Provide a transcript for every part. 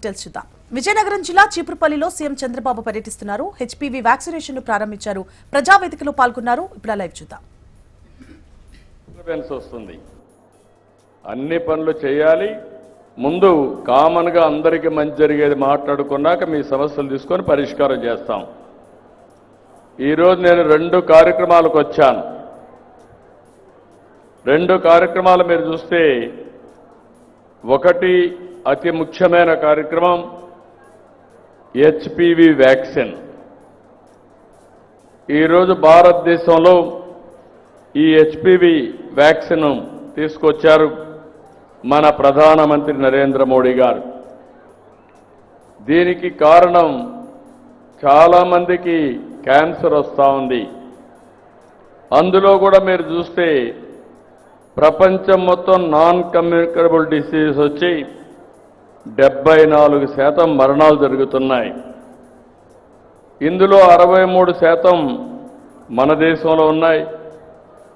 Details చూద్దాం. విజయనగరం జిల్లా చీపురుపల్లిలో CM Chandrababu పర్యటిస్తున్నారు. హెచ్పీవీ వ్యాక్సినేషన్ ను ప్రారంభించారు. ప్రజావేదికలో పాల్గొన్నారు. ఇప్పుడు లైవ్ చూద్దాం. అన్ని పనులు చేయాలి. ముందు కామన్ గా అందరికీ మంచి జరిగేది మాట్లాడుకున్నాక మీ సమస్యలు తీసుకొని పరిష్కారం చేస్తాం. ఈరోజు నేను 2 కార్యక్రమాలకు వచ్చాను. 2 కార్యక్రమాలు మీరు చూస్తే, ఒకటి అతి ముఖ్యమైన కార్యక్రమం హెచ్పీవీ వ్యాక్సిన్. ఈరోజు భారతదేశంలో ఈ హెచ్పీవీ వ్యాక్సిన్ తీసుకొచ్చారు మన ప్రధానమంత్రి నరేంద్ర మోడీ గారు. దీనికి కారణం చాలా మందికి క్యాన్సర్ వస్తూ ఉంది. అందులో కూడా మీరు చూస్తే ప్రపంచం మొత్తం నాన్ కమ్యూనికబుల్ డిసీజ్ వచ్చి 74% మరణాలు జరుగుతున్నాయి. ఇందులో 63% మన దేశంలో ఉన్నాయి.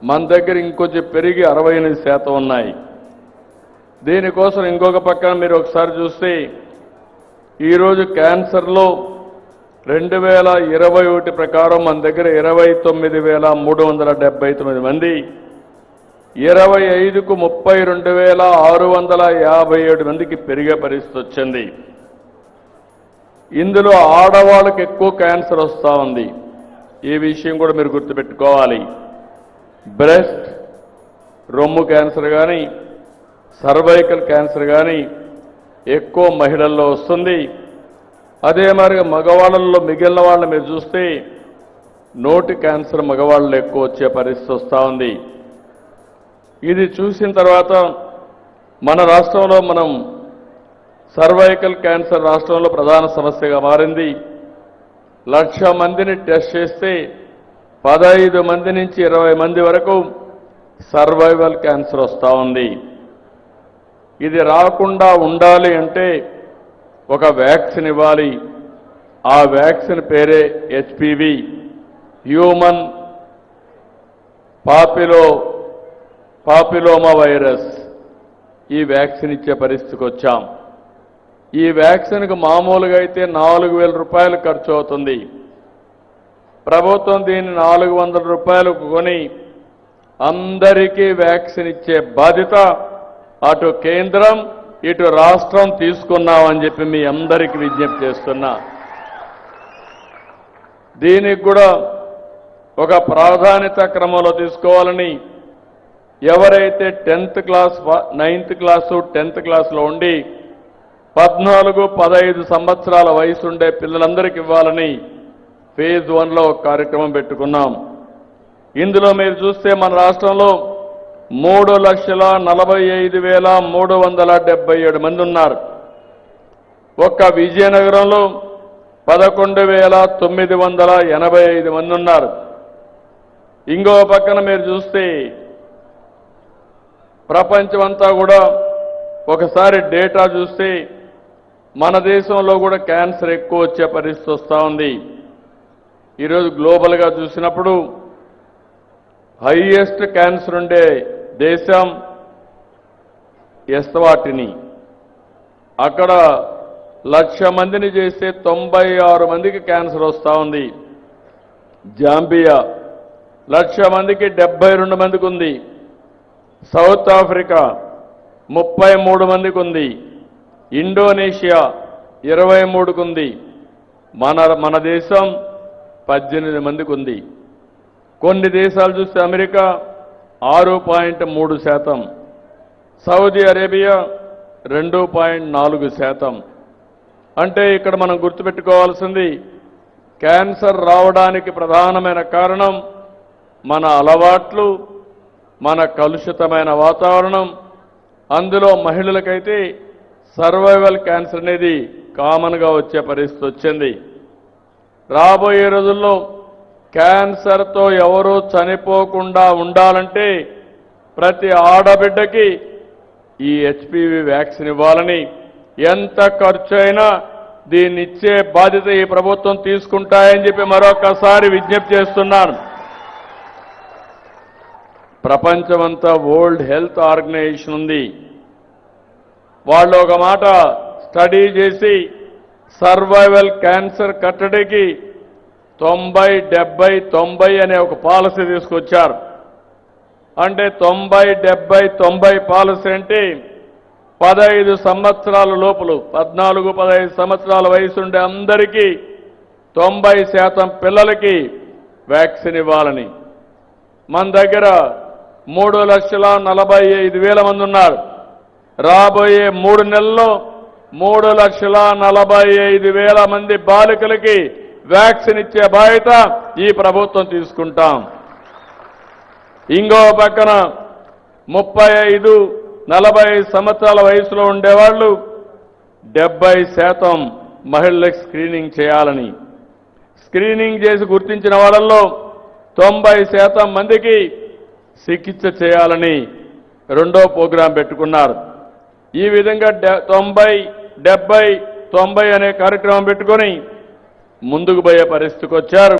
మన దగ్గర ఇంకొంచెం పెరిగి 68% ఉన్నాయి. దీనికోసం ఇంకొక పక్కన మీరు ఒకసారి చూస్తే, ఈరోజు క్యాన్సర్లో 2021 ప్రకారం మన దగ్గర 29,379 మంది, 25కు 32,657 మందికి పెరిగే పరిస్థితి వచ్చింది. ఇందులో ఆడవాళ్ళకి ఎక్కువ క్యాన్సర్ వస్తూ ఉంది. ఈ విషయం కూడా మీరు గుర్తుపెట్టుకోవాలి. బ్రెస్ట్, రొమ్ము క్యాన్సర్ కానీ, సర్వైకల్ క్యాన్సర్ కానీ ఎక్కువ మహిళల్లో వస్తుంది. అదే మరిగా మగవాళ్ళల్లో మిగిలిన వాళ్ళని మీరు చూస్తే నోటి క్యాన్సర్ మగవాళ్ళలో ఎక్కువ వచ్చే పరిస్థితి వస్తూ ఉంది. ఇది చూసిన తర్వాత మన రాష్ట్రంలో మనం సర్వైకల్ క్యాన్సర్ రాష్ట్రంలో ప్రధాన సమస్యగా మారింది. 1,00,000 మందిని టెస్ట్ చేస్తే 15 మంది నుంచి 20 మంది వరకు సర్వైవల్ క్యాన్సర్ వస్తూ ఉంది. ఇది రాకుండా ఉండాలి అంటే ఒక వ్యాక్సిన్ ఇవ్వాలి. ఆ వ్యాక్సిన్ పేరే హెచ్పీవీ, హ్యూమన్ పాపిలోమా వైరస్. ఈ వ్యాక్సిన్ ఇచ్చే పరిస్థితికి వచ్చాం. ఈ వ్యాక్సిన్కు మామూలుగా అయితే 4,000 రూపాయలు ఖర్చు అవుతుంది. ప్రభుత్వం దీన్ని 400 రూపాయలకు కొని అందరికీ వ్యాక్సిన్ ఇచ్చే బాధ్యత అటు కేంద్రం ఇటు రాష్ట్రం తీసుకున్నామని చెప్పి మీ అందరికీ విజ్ఞప్తి చేస్తున్నా. దీనికి కూడా ఒక ప్రాధాన్యత క్రమంలో తీసుకోవాలని, ఎవరైతే 10th class 9th class 10th క్లాసులో ఉండి 14-15 సంవత్సరాల వయసు ఉండే పిల్లలందరికీ ఇవ్వాలని ఫేజ్ 1లో ఒక కార్యక్రమం పెట్టుకున్నాం. ఇందులో మీరు చూస్తే మన రాష్ట్రంలో 3,45,377 మంది ఉన్నారు. ఒక్క విజయనగరంలో 11,985 మంది ఉన్నారు. ఇంకో పక్కన మీరు చూస్తే ప్రపంచమంతా కూడా ఒకసారి డేటా చూస్తే మన దేశంలో కూడా క్యాన్సర్ ఎక్కువ వచ్చే పరిస్థితి వస్తూ ఉంది. ఈరోజు గ్లోబల్గా చూసినప్పుడు హైయెస్ట్ క్యాన్సర్ ఉండే దేశం ఎస్వాటిని. అక్కడ 1,00,000 మందిని చేస్తే 96 మందికి క్యాన్సర్ వస్తూ ఉంది. జాంబియా 1,00,000 మందికి 72 మందికి ఉంది. సౌత్ ఆఫ్రికా 33 మందికి ఉంది. ఇండోనేషియా 23కు ఉంది. మన దేశం 18 మందికి ఉంది. కొన్ని దేశాలు చూస్తే అమెరికా 6.3%, సౌదీ అరేబియా 2.4%. అంటే ఇక్కడ మనం గుర్తుపెట్టుకోవాల్సింది, క్యాన్సర్ రావడానికి ప్రధానమైన కారణం మన అలవాట్లు, మన కలుషితమైన వాతావరణం. అందులో మహిళలకైతే సర్వైవల్ క్యాన్సర్ అనేది కామన్గా వచ్చే పరిస్థితి వచ్చింది. రాబోయే రోజుల్లో క్యాన్సర్తో ఎవరూ చనిపోకుండా ఉండాలంటే ప్రతి ఆడబిడ్డకి ఈ హెచ్పీవీ వ్యాక్సిన్ ఇవ్వాలని, ఎంత ఖర్చు అయినా దీన్ని ఇచ్చే బాధ్యత ఈ ప్రభుత్వం తీసుకుంటాయని చెప్పి మరొకసారి విజ్ఞప్తి చేస్తున్నాను. ప్రపంచమంతా వరల్డ్ హెల్త్ ఆర్గనైజేషన్ ఉంది. వాళ్ళు ఒక మాట స్టడీ చేసి సర్వైవల్ క్యాన్సర్ కట్టడికి 90-70-90 అనే ఒక పాలసీ తీసుకొచ్చారు. అంటే 90-70-90 పాలసీ అంటే 15 సంవత్సరాల లోపల 14-15 సంవత్సరాల వయసు ఉండే అందరికీ 90% పిల్లలకి వ్యాక్సిన్ ఇవ్వాలని. మన దగ్గర 3,45,000 మంది ఉన్నారు. రాబోయే 3 నెలల్లో 3,45,000 మంది బాలికలకి వ్యాక్సిన్ ఇచ్చే బాధ్యత ఈ ప్రభుత్వం తీసుకుంటాం. ఇంకో పక్కన 35-40 సంవత్సరాల వయసులో ఉండేవాళ్ళు 70% మహిళలకు స్క్రీనింగ్ చేయాలని, స్క్రీనింగ్ చేసి గుర్తించిన వాళ్ళల్లో 90% మందికి చికిత్స చేయాలని రెండో ప్రోగ్రాం పెట్టుకున్నారు. ఈ విధంగా 90-70-90 అనే కార్యక్రమం పెట్టుకొని ముందుకు పోయే పరిస్థితికి వచ్చారు.